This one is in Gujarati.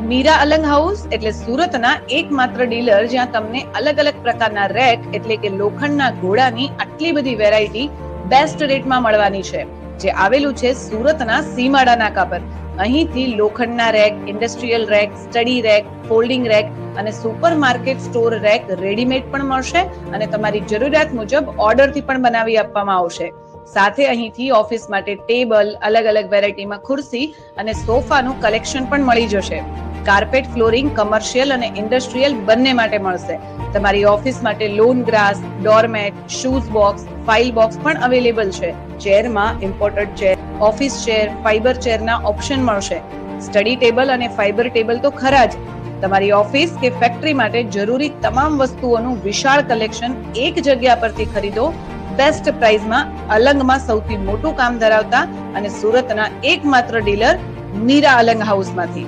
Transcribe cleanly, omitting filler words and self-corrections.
મીરા અલંગ હાઉસ એટલે સુરતના એકમાત્ર ડીલર જ્યાં તમને અલગ અલગ પ્રકારના રેક એટલે કે લોખંડના ઘોડાની આટલી બધી વેરાયટી બેસ્ટ રેટમાં મળવાની છે, જે આવેલું છે સુરતના સીમાડા નાકા પર. અહીંથી લોખંડના rack, industrial rack, study rack, folding rack અને supermarket store rack readymade પણ મળશે અને તમારી જરૂરિયાત મુજબ ઓર્ડરથી પણ બનાવી આપવામાં આવશે. સાથે અહીંથી ઓફિસ માટે ટેબલ, અલગ અલગ વેરાયટીમાં ખુરશી અને સોફાનું કલેક્શન પણ મળી જશે. કાર્પેટ ફ્લોરિંગ કમર્શિયલ અને ઇન્ડસ્ટ્રીયલ બંને માટે મળશે. તમારી ઓફિસ માટે lawn grass, doormat, shoes box, file box પણ અવેલેબલ છે. ચેરમાં imported chair, office chair, fibre ચેરના ઓપ્શન મળશે. સ્ટડી ટેબલ અને ફાઇબર ટેબલ તો ખરા જ. તમારી ઓફિસ કે ફેક્ટરી માટે જરૂરી તમામ વસ્તુઓનું વિશાળ કલેક્શન એક જગ્યા પરથી ખરીદો બેસ્ટ પ્રાઇસમાં, અલંગમાં સૌથી મોટું કામ ધરાવતા અને સુરતના એકમાત્ર ડીલર મીરા અલંગ હાઉસમાંથી.